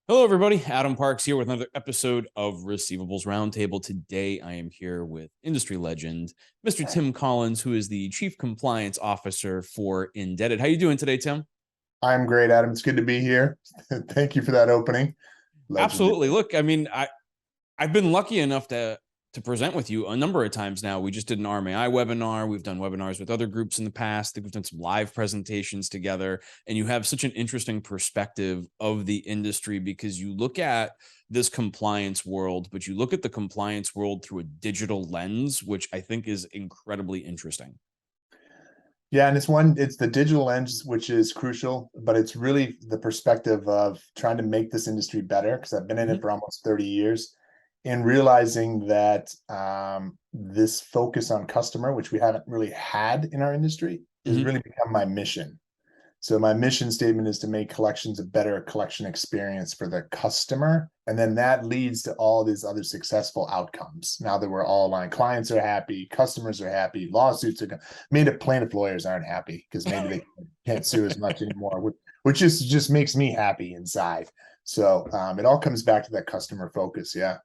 Hello, everybody. Adam Parks here with another episode of Receivables Roundtable. Today, I am here with industry legend, Mr. Tim Collins, who is the Chief Compliance Officer for InDebted. How are you doing today, Tim? I'm great, Adam. It's good to be here. Thank you for that opening. Legendary. Absolutely. Look, I mean, I've been lucky enough to present with you a number of times now. We just did an RMAI webinar. We've done webinars with other groups in the past. I think we've done some live presentations together, and you have such an interesting perspective of the industry because you look at this compliance world, but you look at the compliance world through a digital lens, which I think is incredibly interesting. Yeah, and it's the digital lens, which is crucial, but it's really the perspective of trying to make this industry better because I've been in it for almost 30 years and realizing that this focus on customer, which we haven't really had in our industry, has really become my mission. So my mission statement is to make collections a better collection experience for the customer. And then that leads to all these other successful outcomes. Now that we're all aligned, clients are happy, customers are happy, lawsuits are made up. Plaintiff lawyers aren't happy because maybe they can't sue as much anymore, which just makes me happy inside. So it all comes back to that customer focus. Yeah.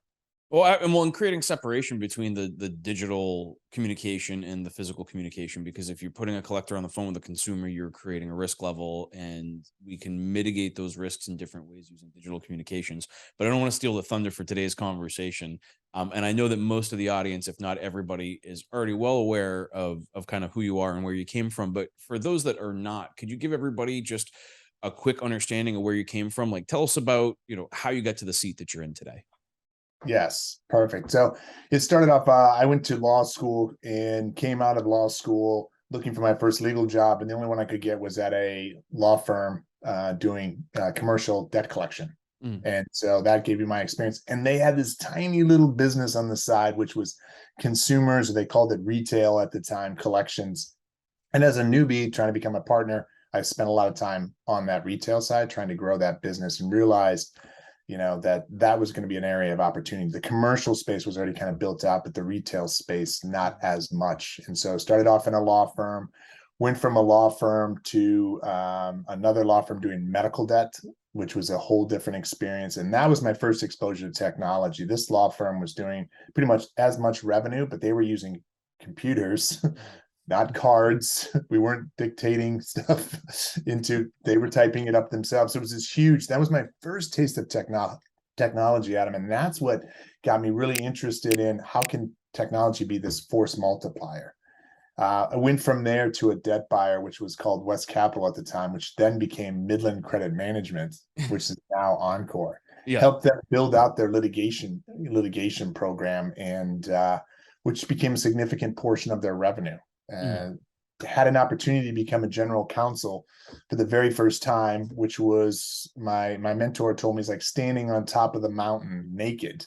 Well, in creating separation between the digital communication and the physical communication, because if you're putting a collector on the phone with a consumer, you're creating a risk level, and we can mitigate those risks in different ways using digital communications. But I don't want to steal the thunder for today's conversation. And I know that most of the audience, if not everybody, is already well aware of kind of who you are and where you came from. But for those that are not, could you give everybody just a quick understanding of where you came from? Like, tell us about, how you got to the seat that you're in today. Yes, perfect. So it started off, I went to law school and came out of law school looking for my first legal job. And the only one I could get was at a law firm doing commercial debt collection. And so that gave me my experience. And they had this tiny little business on the side, which was consumers, or they called it retail at the time, collections. And as a newbie trying to become a partner, I spent a lot of time on that retail side, trying to grow that business, and realized that was going to be an area of opportunity. The commercial space was already kind of built out, but the retail space, not as much. And so started off in a law firm, went from a law firm to another law firm doing medical debt, which was a whole different experience. And that was my first exposure to technology. This law firm was doing pretty much as much revenue, but they were using computers, not cards. We weren't dictating stuff they were typing it up themselves. So it was this huge, that was my first taste of technology, Adam. And that's what got me really interested in how can technology be this force multiplier. I went from there to a debt buyer, which was called West Capital at the time, which then became Midland Credit Management, which is now Encore. Yeah. Helped them build out their litigation program, and which became a significant portion of their revenue. Had an opportunity to become a general counsel for the very first time, which was my mentor told me, is like standing on top of the mountain naked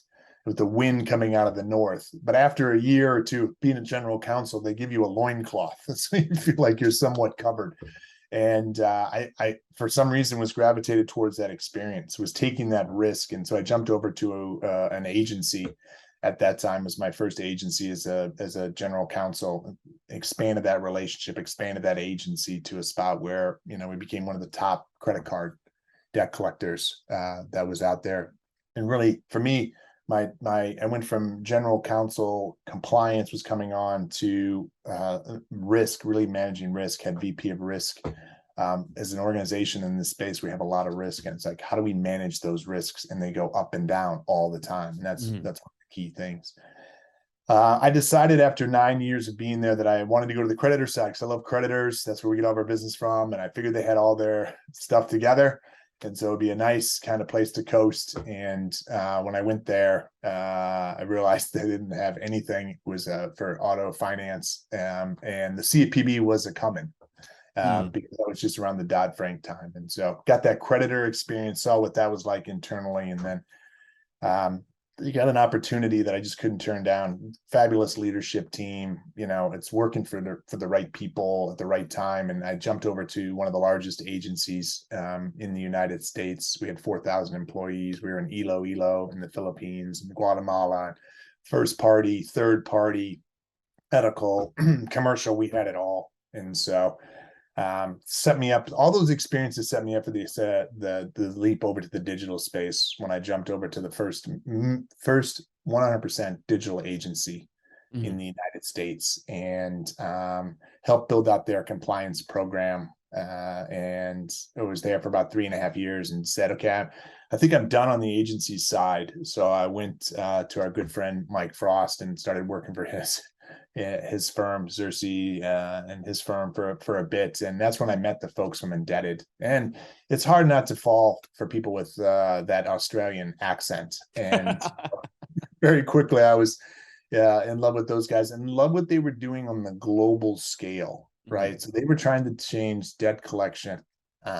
with the wind coming out of the north. But after a year or two being a general counsel, they give you a loincloth so you feel like you're somewhat covered. And I for some reason was gravitated towards that experience, was taking that risk. And so I jumped over to an agency. At that time was my first agency as a general counsel, expanded that relationship, expanded that agency to a spot where, we became one of the top credit card debt collectors that was out there. And really for me, I went from general counsel, compliance was coming on, to risk, really managing risk, had VP of risk. As an organization in this space, we have a lot of risk, and it's like, how do we manage those risks? And they go up and down all the time. And that's key things. I decided after 9 years of being there that I wanted to go to the creditor side because I love creditors. That's where we get all of our business from. And I figured they had all their stuff together. And so it'd be a nice kind of place to coast. And when I went there, I realized they didn't have anything. It was for auto finance. And the CFPB was a coming because I was just around the Dodd-Frank time. And so got that creditor experience, saw what that was like internally. And then you got an opportunity that I just couldn't turn down. Fabulous leadership team. It's working for the right people at the right time. And I jumped over to one of the largest agencies in the United States. We had 4,000 employees. We were in Iloilo in the Philippines, and Guatemala, first party, third party, ethical, commercial. We had it all. And so set me up. All those experiences set me up for the leap over to the digital space when I jumped over to the first 100% digital agency in the United States, and helped build out their compliance program. And I was there for about 3.5 years and said, okay, I think I'm done on the agency side. So I went to our good friend Mike Frost and started working for his firm Xerxes and his firm for a bit, and that's when I met the folks from InDebted. And it's hard not to fall for people with that Australian accent. And very quickly I was in love with those guys and love what they were doing on the global scale, right? So they were trying to change debt collection,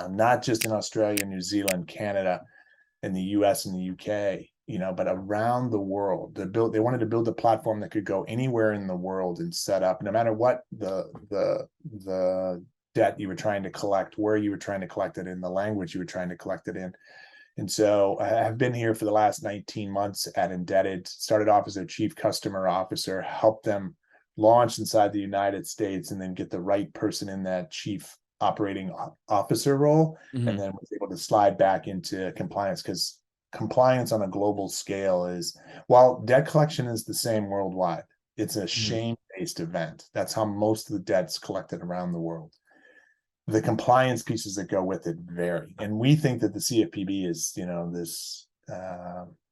not just in Australia, New Zealand, Canada, and the US and the UK, but around the world. They wanted to build a platform that could go anywhere in the world and set up, no matter what the debt you were trying to collect, where you were trying to collect it in, the language you were trying to collect it in. And so I have been here for the last 19 months at InDebted, started off as their chief customer officer, helped them launch inside the United States, and then get the right person in that chief operating officer role, and then was able to slide back into compliance, because compliance on a global scale is, while debt collection is the same worldwide, it's a shame-based event. That's how most of the debt's collected around the world. The compliance pieces that go with it vary. And we think that the CFPB is, this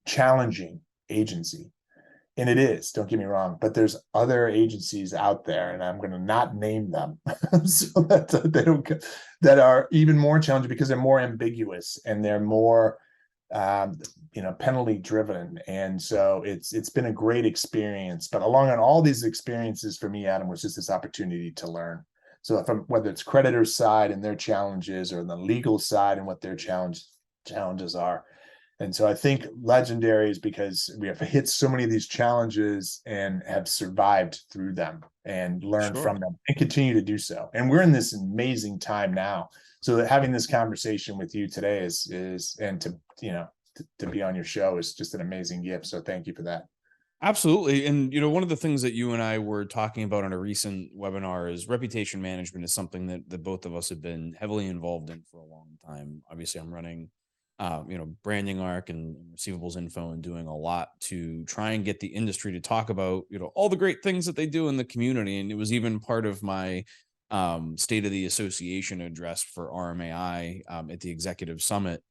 challenging agency. And it is, don't get me wrong, but there's other agencies out there, and I'm going to not name them so that they don't get, that are even more challenging because they're more ambiguous and they're more penalty driven. And so it's been a great experience. But along on all these experiences for me, Adam, was just this opportunity to learn. So whether it's creditors' side and their challenges, or the legal side and what their challenges are. And so I think legendary is because we have hit so many of these challenges and have survived through them and learned from them and continue to do so. And we're in this amazing time now. So that having this conversation with you today is and to be on your show is just an amazing gift. So thank you for that. Absolutely. And, one of the things that you and I were talking about on a recent webinar is reputation management is something that both of us have been heavily involved in for a long time. Obviously, I'm running, Branding Arc and Receivables Info, and doing a lot to try and get the industry to talk about, all the great things that they do in the community. And it was even part of my State of the Association address for RMAI at the Executive Summit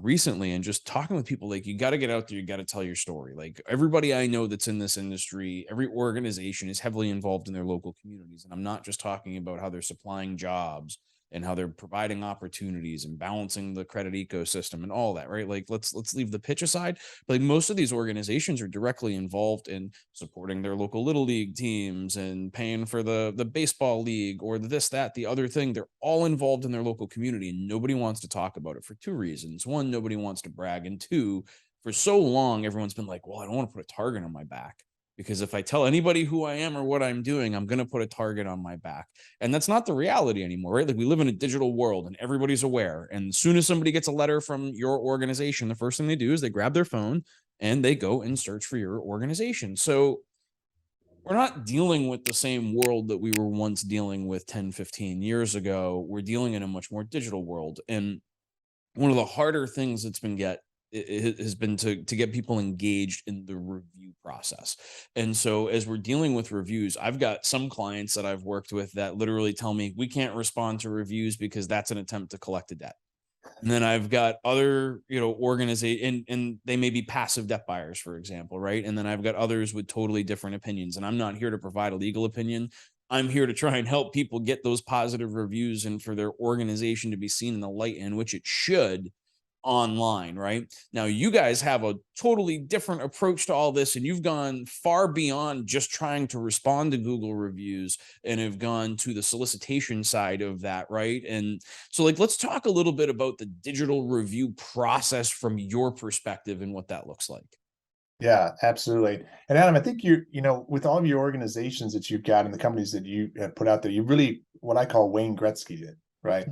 recently, and just talking with people, like, you got to get out there, you got to tell your story. Like, everybody I know that's in this industry, every organization is heavily involved in their local communities. And I'm not just talking about how they're supplying jobs and how they're providing opportunities and balancing the credit ecosystem and all that, right? Like, let's leave the pitch aside. But like, most of these organizations are directly involved in supporting their local little league teams and paying for the baseball league or this, that, the other thing. They're all involved in their local community, and nobody wants to talk about it for two reasons. One, nobody wants to brag, and two, for so long, everyone's been like, well, I don't want to put a target on my back, because if I tell anybody who I am or what I'm doing, I'm going to put a target on my back. And that's not the reality anymore, right? Like, we live in a digital world and everybody's aware. And as soon as somebody gets a letter from your organization, the first thing they do is they grab their phone and they go and search for your organization. So we're not dealing with the same world that we were once dealing with 10, 15 years ago. We're dealing in a much more digital world. And one of the harder things that's been it has been to get people engaged in the review process. And so as we're dealing with reviews, I've got some clients that I've worked with that literally tell me we can't respond to reviews because that's an attempt to collect a debt. And then I've got other, organization, and they may be passive debt buyers, for example, right? And then I've got others with totally different opinions. And I'm not here to provide a legal opinion. I'm here to try and help people get those positive reviews and for their organization to be seen in the light in which it should online, right? Now, you guys have a totally different approach to all this, and you've gone far beyond just trying to respond to Google reviews and have gone to the solicitation side of that, right? And so, like, let's talk a little bit about the digital review process from your perspective and what that looks like. Yeah, absolutely. And Adam, I think with all of your organizations that you've got and the companies that you have put out there, you really, what I call Wayne Gretzky did, right?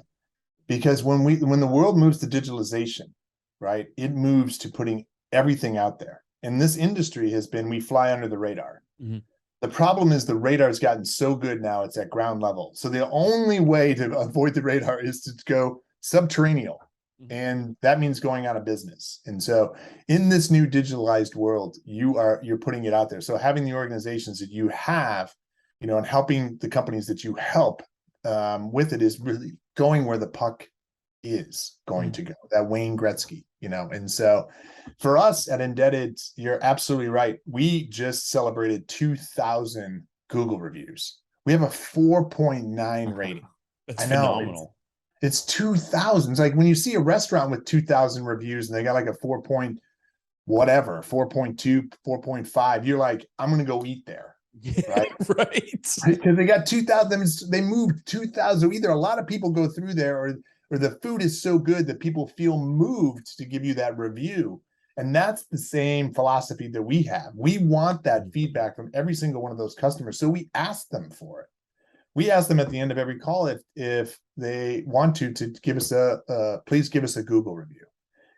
Because when the world moves to digitalization, right, it moves to putting everything out there. in this industry has been we fly under the radar. Mm-hmm. The problem is the radar's gotten so good now it's at ground level. So the only way to avoid the radar is to go subterranean. Mm-hmm. And that means going out of business. And so in this new digitalized world, you're putting it out there. So having the organizations that you have, and helping the companies that you help with it is really going where the puck is going to go, that Wayne Gretzky, and so for us at Indebted, you're absolutely right. We just celebrated 2,000 Google reviews. We have a 4.9 rating. That's I know phenomenal. it's 2,000. It's like when you see a restaurant with 2,000 reviews and they got like a 4 point whatever, 4.2, 4.5, you're like, I'm going to go eat there. Right. Right. Because they got 2,000, they moved 2,000. Either a lot of people go through there or the food is so good that people feel moved to give you that review. And that's the same philosophy that we have. We want that feedback from every single one of those customers. So we ask them for it. We ask them at the end of every call if they want to give us please give us a Google review.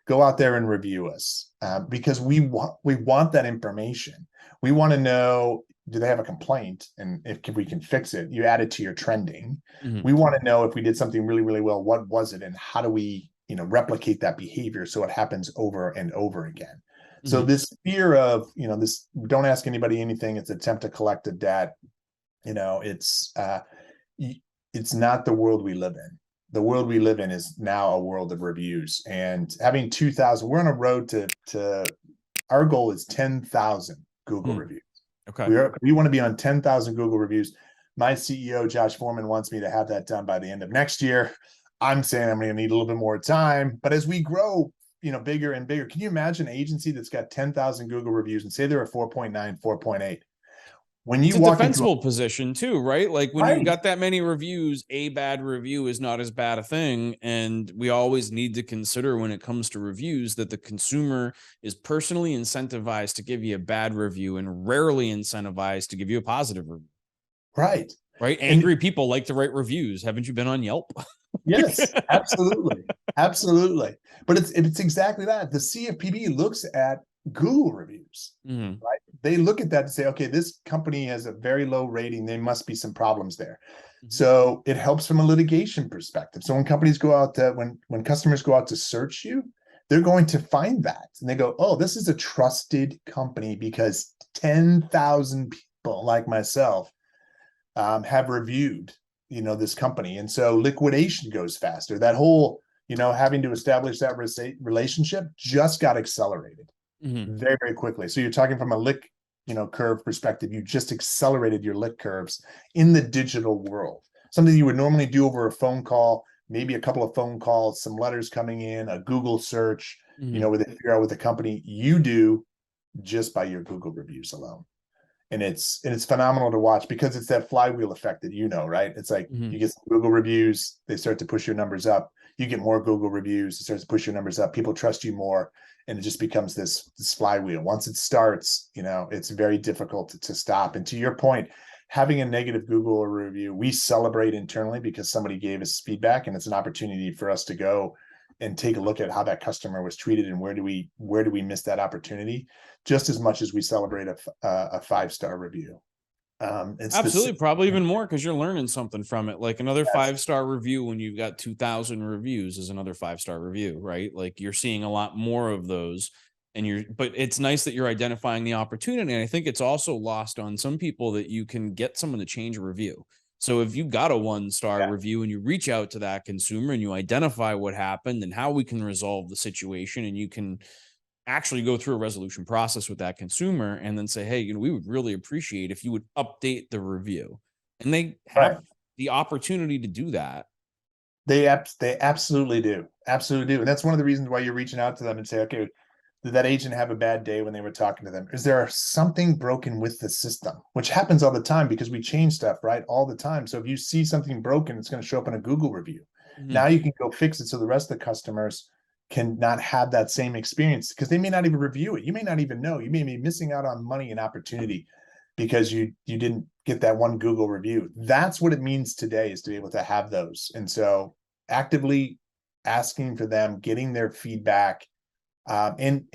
Go out there and review us because we want that information. We want to know, do they have a complaint? And if we can fix it, you add it to your trending. Mm-hmm. We want to know if we did something really, really well, what was it? And how do we, replicate that behavior so it happens over and over again? Mm-hmm. So this fear of, this don't ask anybody anything, it's attempt to collect a debt, it's not the world we live in. The world we live in is now a world of reviews, and having 2,000, we're on a road to our goal is 10,000 Google reviews. Okay. We want to be on 10,000 Google reviews. My CEO, Josh Foreman, wants me to have that done by the end of next year. I'm saying I'm going to need a little bit more time, but as we grow, bigger and bigger, can you imagine an agency that's got 10,000 Google reviews and say they're a 4.9, 4.8? When you it's a walk defensible position too, right? Like when right. you've got that many reviews, a bad review is not as bad a thing. And we always need to consider when it comes to reviews that the consumer is personally incentivized to give you a bad review and rarely incentivized to give you a positive review. Right. Right. Angry people like to write reviews. Haven't you been on Yelp? Yes, absolutely. Absolutely. But it's exactly that. The CFPB looks at Google reviews, right? They look at that and say, okay, this company has a very low rating. There must be some problems there. So it helps from a litigation perspective. So when companies go out to, when customers go out to search you, they're going to find that. And they go, oh, this is a trusted company because 10,000 people like myself have reviewed, this company. And so liquidation goes faster. That whole, having to establish that relationship just got accelerated very, very quickly. So you're talking from a lick, curve perspective, you just accelerated your lick curves in the digital world. Something you would normally do over a phone call, maybe a couple of phone calls, some letters coming in, a Google search, where they figure out what the company you do just by your Google reviews alone. And it's phenomenal to watch because it's that flywheel effect that right? It's like you get some Google reviews, they start to push your numbers up. You get more Google reviews, it starts to push your numbers up. People trust you more, and it just becomes this flywheel. Once it starts, it's very difficult to stop. And to your point, having a negative Google review, we celebrate internally because somebody gave us feedback, and it's an opportunity for us to go and take a look at how that customer was treated and where do we miss that opportunity, just as much as we celebrate a 5-star review. It's absolutely, probably even more because you're learning something from it. Like another 5-star review when you've got 2,000 reviews is another 5-star review, right? Like you're seeing a lot more of those, but it's nice that you're identifying the opportunity. And I think it's also lost on some people that you can get someone to change a review. So if you got a 1-star review and you reach out to that consumer and you identify what happened and how we can resolve the situation, and you can actually go through a resolution process with that consumer and then say, hey, we would really appreciate if you would update the review. And they have the opportunity to do that. They absolutely do. Absolutely do. And that's one of the reasons why you're reaching out to them and say, okay, did that agent have a bad day when they were talking to them? Is there something broken with the system? Which happens all the time because we change stuff, right? All the time. So if you see something broken, it's going to show up in a Google review. Now you can go fix it so the rest of the customers can not have that same experience because they may not even review it. You may not even know. You may be missing out on money and opportunity because you didn't get that one Google review. That's what it means today, is to be able to have those. And so actively asking for them, getting their feedback, and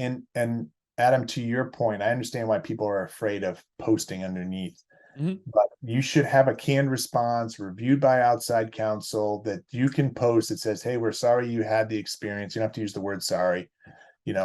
Adam, to your point, I understand why people are afraid of posting underneath, Mhm. but you should have a canned response reviewed by outside counsel that you can post that says, hey, we're sorry you had the experience. You don't have to use the word sorry.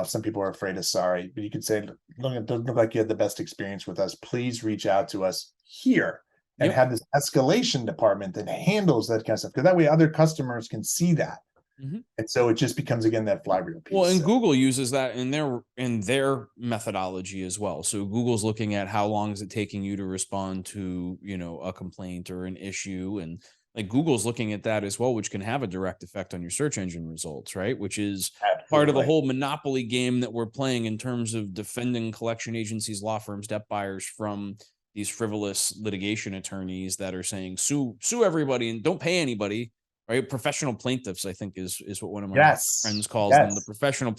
Some people are afraid of sorry, but you could say, look, it doesn't look like you had the best experience with us. Please reach out to us here, and Yep. have this escalation department that handles that kind of stuff. Because that way other customers can see that. Mhm. And so it just becomes, again, that flywheel Well, piece. and So, Google uses that in their methodology as well. So Google's looking at how long is it taking you to respond to, a complaint or an issue, and like Google's looking at that as well, which can have a direct effect on your search engine results, right? Which is part of the absolutely. whole monopoly game that we're playing in terms of defending collection agencies, law firms, debt buyers from these frivolous litigation attorneys that are saying sue everybody and don't pay anybody, right? Professional plaintiffs, I think is what one of my Yes. friends calls them, the Yes. professional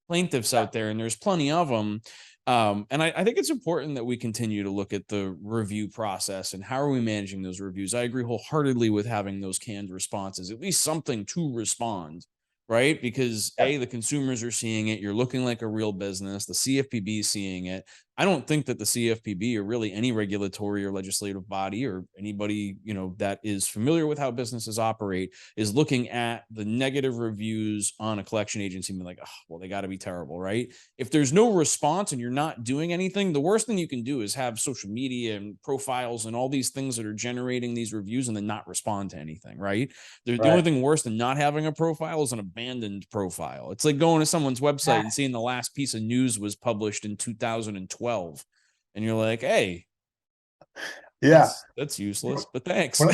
plaintiffs out there, and there's plenty of them. And I think it's important that we continue to look at the review process and how are we managing those reviews. I agree wholeheartedly with having those canned responses, at least something to respond, right? Because Yep. the consumers are seeing it. You're looking like a real business. The CFPB is seeing it. I don't think that the CFPB or really any regulatory or legislative body or anybody, that is familiar with how businesses operate is looking at the negative reviews on a collection agency and be like, oh, well, they got to be terrible, right? If there's no response and you're not doing anything, the worst thing you can do is have social media and profiles and all these things that are generating these reviews and then not respond to anything, right? The only Right. thing worse than not having a profile is an abandoned profile. It's like going to someone's website and seeing the last piece of news was published in 2012, and you're like, hey, Yeah. that's useless, but thanks. When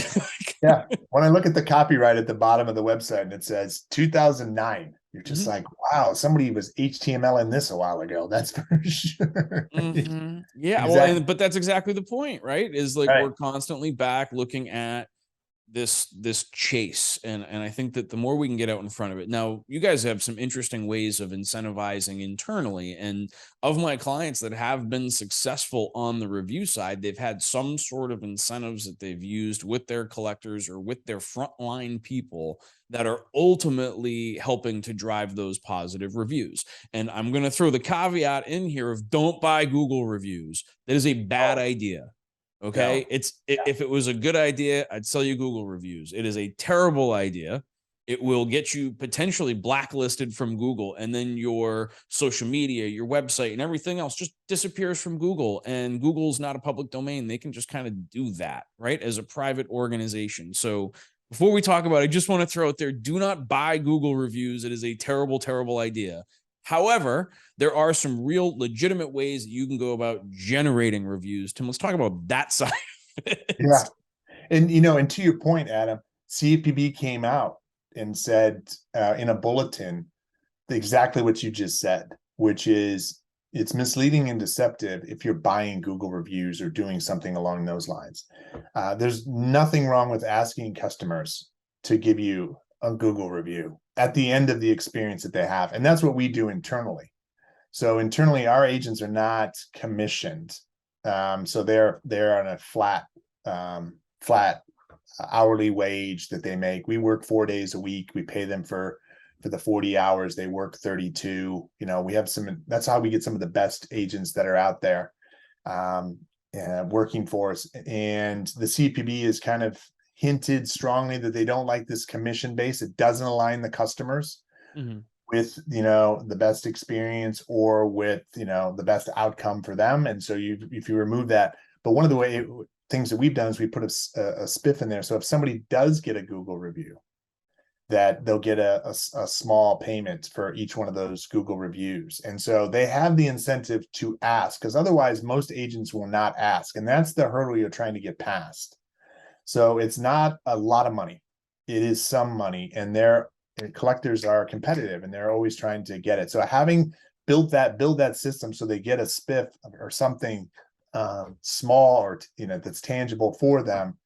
yeah. When I look at the copyright at the bottom of the website and it says 2009, you're just Mhm. like, wow, somebody was HTML in this a while ago. That's for sure. Mhm. Yeah, well, Exactly. but that's exactly the point, right? Is like Right. we're constantly back looking at this chase, and I think that the more we can get out in front of it. Now, you guys have some interesting ways of incentivizing internally, and of my clients that have been successful on the review side, they've had some sort of incentives that they've used with their collectors or with their frontline people that are ultimately helping to drive those positive reviews. And I'm going to throw the caveat in here of don't buy Google reviews. That is a bad Oh, idea. no. Okay. If it was a good idea, I'd sell you Google reviews. It is a terrible idea. It will get you potentially blacklisted from Google, and then your social media, your website, and everything else just disappears from Google. And Google's not a public domain. They can just kind of do that, right? As a private organization. So before we talk about it, I just want to throw out there, do not buy Google reviews. It is a terrible, terrible idea. However, there are some real legitimate ways that you can go about generating reviews. Tim, let's talk about that side of Yeah. it. And to your point, Adam, CFPB came out and said in a bulletin exactly what you just said, which is it's misleading and deceptive if you're buying Google reviews or doing something along those lines. There's nothing wrong with asking customers to give you a Google review at the end of the experience that they have. And that's what we do internally. So internally, our agents are not commissioned. So they're on a flat hourly wage that they make. We work 4 days a week. We pay them for the 40 hours. They work 32. We have that's how we get some of the best agents that are out there working for us. And the CPB is kind of hinted strongly that they don't like this commission base. It doesn't align the customers Mhm. with the best experience or with the best outcome for them. And so if you remove that, but one of the things that we've done is we put a spiff in there. So if somebody does get a Google review, that they'll get a small payment for each one of those Google reviews. And so they have the incentive to ask, because otherwise most agents will not ask. And that's the hurdle you're trying to get past. So it's not a lot of money. It is some money, and collectors are competitive and they're always trying to get it. So having build that system so they get a spiff or something small or that's tangible for them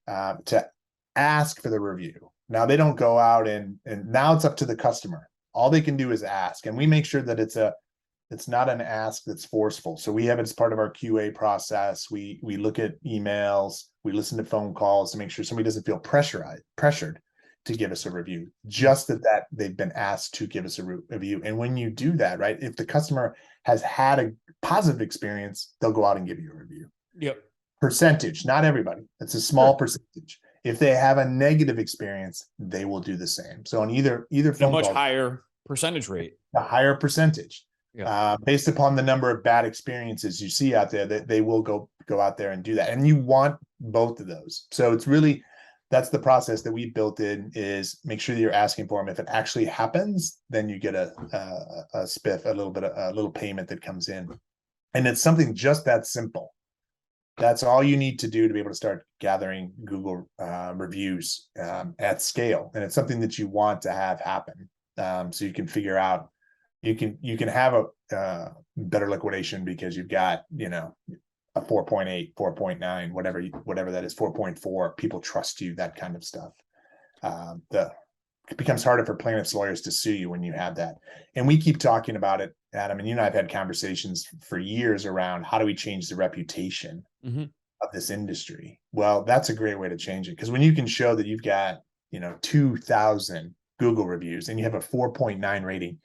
to ask for the review. Now they don't go out and now it's up to the customer. All they can do is ask, and we make sure that it's not an ask that's forceful. So we have it as part of our QA process. We look at emails, we listen to phone calls to make sure somebody doesn't feel pressured to give us a review, just that they've been asked to give us a review. And when you do that, right, if the customer has had a positive experience, they'll go out and give you a review. Yep. Percentage, not everybody. It's a small percentage. If they have a negative experience, they will do the same. So on either phone a much call, higher percentage rate, a higher percentage. Yeah. Based upon the number of bad experiences you see out there, that they will go out there and do that. And you want both of those. So it's really, that's the process that we built in, is make sure that you're asking for them. If it actually happens, then you get a spiff, a little payment that comes in. And it's something just that simple. That's all you need to do to be able to start gathering Google reviews at scale. And it's something that you want to have happen. So you can figure out, you can have a better liquidation because you've got, a 4.8, 4.9, whatever that is, 4.4. People trust you, that kind of stuff. It becomes harder for plaintiffs' lawyers to sue you when you have that. And we keep talking about it, Adam, and you and I have had conversations for years around how do we change the reputation of this industry. Well, that's a great way to change it, because when you can show that you've got 2,000 Google reviews and you have a 4.9 rating,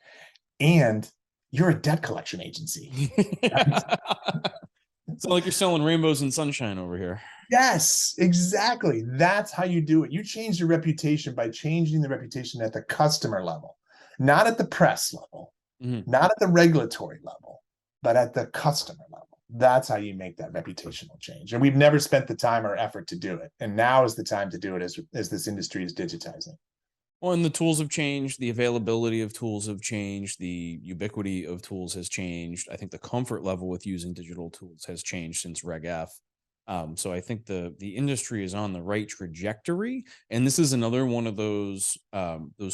and you're a debt collection agency. It's like you're selling rainbows and sunshine over here. Yes, exactly. That's how you do it. You change your reputation by changing the reputation at the customer level, not at the press level, not at the regulatory level, but at the customer level. That's how you make that reputational change. And we've never spent the time or effort to do it. And now is the time to do it as this industry is digitizing. Well, and the tools have changed. The availability of tools have changed. The ubiquity of tools has changed. I think the comfort level with using digital tools has changed since Reg F. So I think the industry is on the right trajectory. And this is another one of those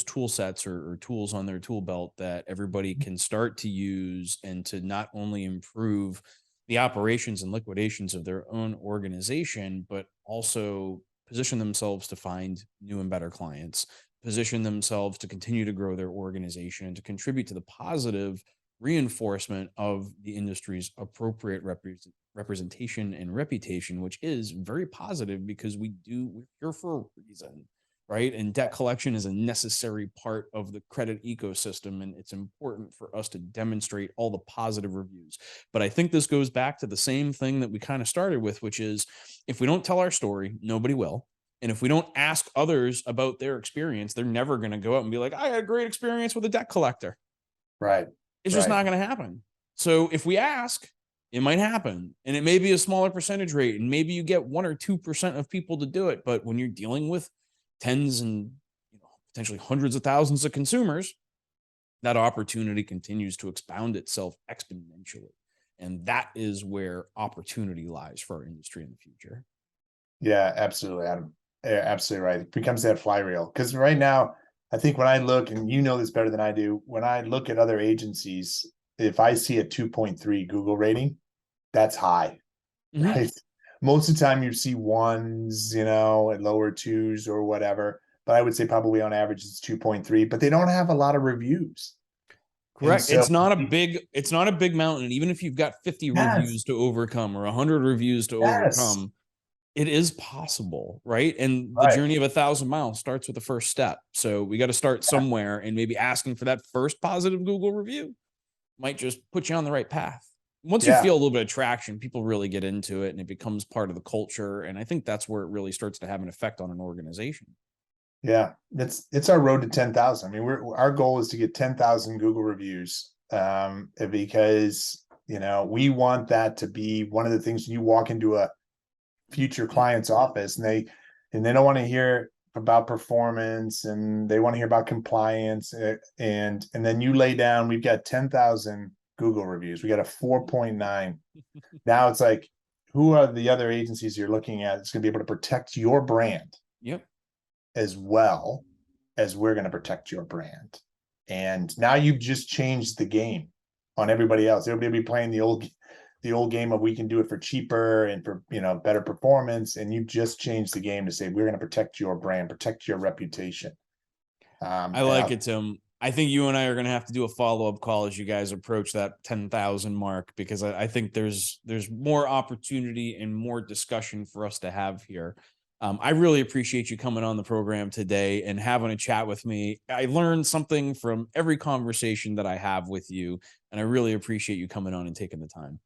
tool sets or tools on their tool belt that everybody can start to use, and to not only improve the operations and liquidations of their own organization, but also position themselves to find new and better clients, position themselves to continue to grow their organization, and to contribute to the positive reinforcement of the industry's appropriate representation and reputation, which is very positive, because we're here for a reason, right? And debt collection is a necessary part of the credit ecosystem, and it's important for us to demonstrate all the positive reviews. But I think this goes back to the same thing that we kind of started with, which is, if we don't tell our story, nobody will. And if we don't ask others about their experience, they're never going to go out and be like, I had a great experience with a debt collector. Right. It's just not going to happen. So if we ask, it might happen. And it may be a smaller percentage rate, and maybe you get 1 or 2% of people to do it. But when you're dealing with tens and potentially hundreds of thousands of consumers, that opportunity continues to expound itself exponentially. And that is where opportunity lies for our industry in the future. Yeah, absolutely, Adam. Yeah, absolutely right. It becomes that flywheel. Because right now, I think when I look, and you know this better than I do, when I look at other agencies, if I see a 2.3 Google rating, that's high, right? Most of the time you see ones, at lower twos or whatever. But I would say probably on average it's 2.3, but they don't have a lot of reviews. Correct. So, it's not a big mountain. Even if you've got 50 reviews to overcome or 100 reviews to overcome, it is possible, right? And the journey of 1,000 miles starts with the first step. So we got to start somewhere, and maybe asking for that first positive Google review might just put you on the right path. Once you feel a little bit of traction, people really get into it, and it becomes part of the culture. And I think that's where it really starts to have an effect on an organization. Yeah, it's our road to 10,000. I mean, our goal is to get 10,000 Google reviews, because we want that to be one of the things. When you walk into a future client's office, and they don't want to hear about performance, and they want to hear about compliance, and then you lay down, we've got 10,000 Google reviews, we got a 4.9. Now it's like, who are the other agencies you're looking at that's going to be able to protect your brand as well as we're going to protect your brand? And now you've just changed the game on everybody else. They'll be playing the old game of, we can do it for cheaper and for better performance, and you just changed the game to say, we're going to protect your brand, protect your reputation. I like it, Tim. I think you and I are going to have to do a follow-up call as you guys approach that 10,000 mark, because I think there's more opportunity and more discussion for us to have here. I really appreciate you coming on the program today and having a chat with me. I learned something from every conversation that I have with you, and I really appreciate you coming on and taking the time.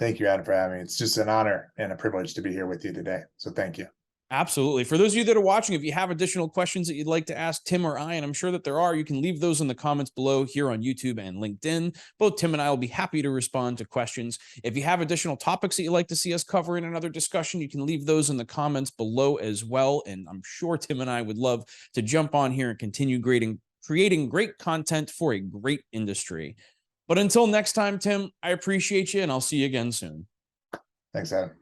Thank you, Adam, for having me. It's just an honor and a privilege to be here with you today. So thank you. Absolutely. For those of you that are watching, if you have additional questions that you'd like to ask Tim or I, and I'm sure that there are, you can leave those in the comments below here on YouTube and LinkedIn. Both Tim and I will be happy to respond to questions. If you have additional topics that you'd like to see us cover in another discussion, you can leave those in the comments below as well. And I'm sure Tim and I would love to jump on here and continue creating great content for a great industry. But until next time, Tim, I appreciate you, and I'll see you again soon. Thanks, Adam.